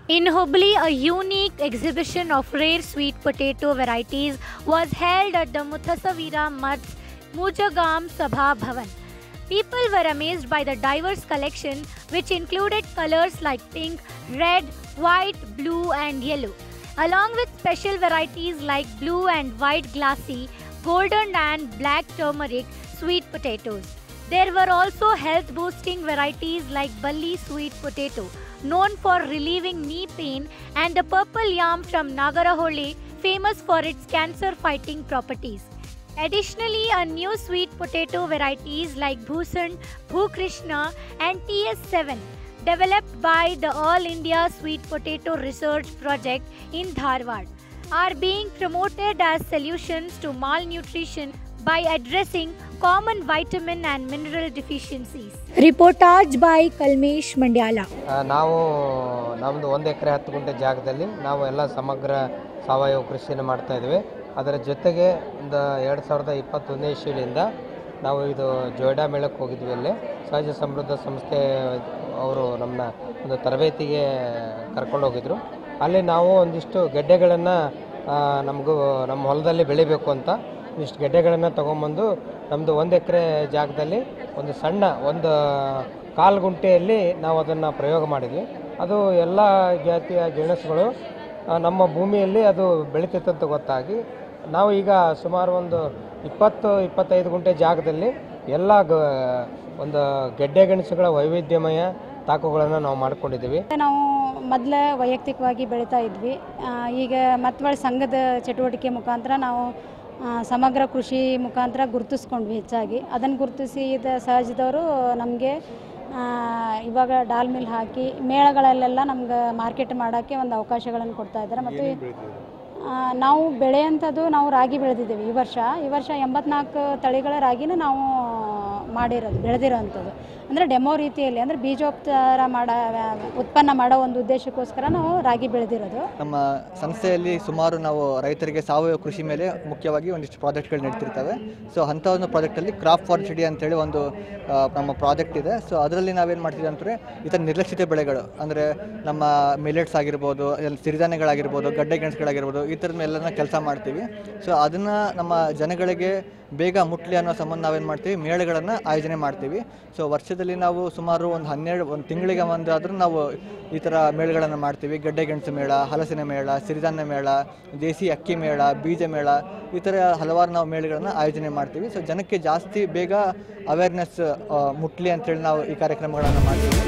In Hubli, a unique exhibition of rare sweet potato varieties was held at the Muthasavira Math's Mujagam Sabha Bhavan. People were amazed by the diverse collection, which included colors like pink, red, white, blue, and yellow, along with special varieties like blue and white glassy, golden and black turmeric sweet potatoes. There were also health boosting varieties like Balli sweet potato, known for relieving knee pain, and the purple yam from Nagarahole, famous for its cancer fighting properties. Additionally, a new sweet potato varieties like Bhusan, Bhukrishna, and TS7, developed by the All India Sweet Potato Research Project in Dharwad, are being promoted as solutions to malnutrition by addressing common vitamin and mineral deficiencies. Reportage by Kalmesh Mandyala. ನಾವು ನಮ್ಮದು 1 ಎಕರೆ 10 ಗುಂಟೆ ಜಾಗದಲ್ಲಿ ನಾವು ಎಲ್ಲ ಸಮಗ್ರ ಸಾವಯವ ಕೃಷಿಯನ್ನು ಮಾಡ್ತಾ ಇದ್ದೀವಿ. ಅದರ ಜೊತೆಗೆ 2021ನೇ ಇಸ್ವಿಯಿಂದ ನಾವು ಇದು ಜೋಯಿಡಾ ಮೇಳಕ್ಕೆ ಹೋಗಿದ್ವಿ. ಅಲ್ಲಿ ಸಹಜ ಸಮೃದ್ಧ ಸಂಸ್ಥೆ ಅವರು ನಮ್ಮನ್ನ ಒಂದು ತರಬೇತಿಗೆ ಕರ್ಕೊಂಡು ಹೋಗಿದ್ರು. ಅಲ್ಲಿ ನಾವು ಒಂದಿಷ್ಟು ಗೆಡ್ಡೆಗಳನ್ನು ನಮ್ಮ ಹೊಲದಲ್ಲಿ ಬೆಳಿಬೇಕು ಅಂತ ಇಷ್ಟು ಗೆಡ್ಡೆಗಳನ್ನು ತೊಗೊಂಬಂದು ನಮ್ಮದು 1 ಎಕರೆ ಜಾಗದಲ್ಲಿ ಒಂದು ಸಣ್ಣ ಒಂದು 1/4 ಗುಂಟೆಯಲ್ಲಿ ನಾವು ಅದನ್ನು ಪ್ರಯೋಗ ಮಾಡಿದ್ವಿ. ಅದು ಎಲ್ಲ ಜಾತಿಯ ಗೆಣಸುಗಳು ನಮ್ಮ ಭೂಮಿಯಲ್ಲಿ ಅದು ಬೆಳೀತಿತ್ತಂತ ಗೊತ್ತಾಗಿ ನಾವು ಈಗ ಸುಮಾರು ಒಂದು 20-25 ಗುಂಟೆ ಜಾಗದಲ್ಲಿ ಎಲ್ಲ ಒಂದು ಗೆಡ್ಡೆ ಗೆಣಸುಗಳ ವೈವಿಧ್ಯಮಯ ತಾಕುಗಳನ್ನು ನಾವು ಮಾಡ್ಕೊಂಡಿದ್ದೀವಿ. ನಾವು ಮೊದಲೇ ವೈಯಕ್ತಿಕವಾಗಿ ಬೆಳೀತಾ ಇದ್ವಿ. ಈಗ ಮತ್ತೆ ಸಂಘದ ಚಟುವಟಿಕೆ ಮುಖಾಂತರ ನಾವು ಸಮಗ್ರ ಕೃಷಿ ಮುಖಾಂತರ ಗುರುತಿಸ್ಕೊಂಡ್ವಿ. ಹೆಚ್ಚಾಗಿ ಅದನ್ನು ಗುರುತಿಸಿದ ಸಹಜದವರು ನಮಗೆ ಇವಾಗ ಡಾಲ್ ಮಿಲ್ ಹಾಕಿ ಮೇಳಗಳಲ್ಲೆಲ್ಲ ನಮ್ಗೆ ಮಾರ್ಕೆಟ್ ಮಾಡೋಕ್ಕೆ ಒಂದು ಅವಕಾಶಗಳನ್ನು ಕೊಡ್ತಾ ಇದ್ದಾರೆ. ಮತ್ತು ನಾವು ಬೆಳೆಯಂಥದ್ದು ನಾವು ರಾಗಿ ಬೆಳೆದಿದ್ದೀವಿ. ಈ ವರ್ಷ 84 ತಳಿಗಳ ರಾಗಿನ ನಾವು ಬೆಳೆದಿರೋವಂಥದ್ದು ಅಂದರೆ ಡೆಮೋ ರೀತಿಯಲ್ಲಿ, ಅಂದರೆ ಬೀಜೋಪಚಾರ ಉತ್ಪನ್ನ ಮಾಡೋ ಒಂದು ಉದ್ದೇಶಕ್ಕೋಸ್ಕರ ನಾವು ರಾಗಿ ಬೆಳೆದಿರೋದು. ನಮ್ಮ ಸಂಸ್ಥೆಯಲ್ಲಿ ಸುಮಾರು ನಾವು ರೈತರಿಗೆ ಸಾವಯವ ಕೃಷಿ ಮೇಲೆ ಮುಖ್ಯವಾಗಿ ಒಂದಿಷ್ಟು ಪ್ರಾಜೆಕ್ಟ್ಗಳು ನಡೀತಿರ್ತವೆ. ಸೊ ಅಂಥ ಒಂದು ಪ್ರಾಜೆಕ್ಟಲ್ಲಿ ಕ್ರಾಪ್ ಫಾರ್ ಸಿಟಿ ಅಂತೇಳಿ ಒಂದು ನಮ್ಮ ಪ್ರಾಜೆಕ್ಟ್ ಇದೆ. ಸೊ ಅದರಲ್ಲಿ ನಾವೇನು ಮಾಡ್ತೀವಿ ಅಂದರೆ ಈ ಥರ ನಿರ್ಲಕ್ಷಿತ ಬೆಳೆಗಳು ಅಂದರೆ ನಮ್ಮ ಮಿಲೆಟ್ಸ್ ಆಗಿರ್ಬೋದು, ಸಿರಿಧಾನ್ಯಗಳಾಗಿರ್ಬೋದು, ಗಡ್ಡೆ ಗೆಣಸುಗಳಾಗಿರ್ಬೋದು, ಈ ಥರದನ್ನೆಲ್ಲ ಕೆಲಸ ಮಾಡ್ತೀವಿ. ಸೊ ಅದನ್ನು ನಮ್ಮ ಜನಗಳಿಗೆ ಬೇಗ ಮುಟ್ಲಿ ಅನ್ನೋ ಸಂಬಂಧ ನಾವೇನು ಮಾಡ್ತೀವಿ, ಮೇಳಗಳನ್ನು ಆಯೋಜನೆ ಮಾಡ್ತೀವಿ. ಸೊ ವರ್ಷದಲ್ಲಿ ನಾವು ಸುಮಾರು ಒಂದು ತಿಂಗಳಿಗೆ ಒಂದಾದರೂ ನಾವು ಈ ಥರ ಮೇಳಗಳನ್ನು ಮಾಡ್ತೀವಿ. ಗಡ್ಡೆ ಗೆಣಸು ಮೇಳ, ಹಲಸಿನ ಮೇಳ, ಸಿರಿಧಾನ್ಯ ಮೇಳ, ದೇಸಿ ಅಕ್ಕಿ ಮೇಳ, ಬೀಜ ಮೇಳ, ಈ ಥರ ಹಲವಾರು ನಾವು ಮೇಳಗಳನ್ನು ಆಯೋಜನೆ ಮಾಡ್ತೀವಿ. ಸೊ ಜನಕ್ಕೆ ಜಾಸ್ತಿ ಬೇಗ ಅವೇರ್ನೆಸ್ ಮುಟ್ಲಿ ಅಂತೇಳಿ ನಾವು ಈ ಕಾರ್ಯಕ್ರಮಗಳನ್ನು ಮಾಡ್ತೀವಿ.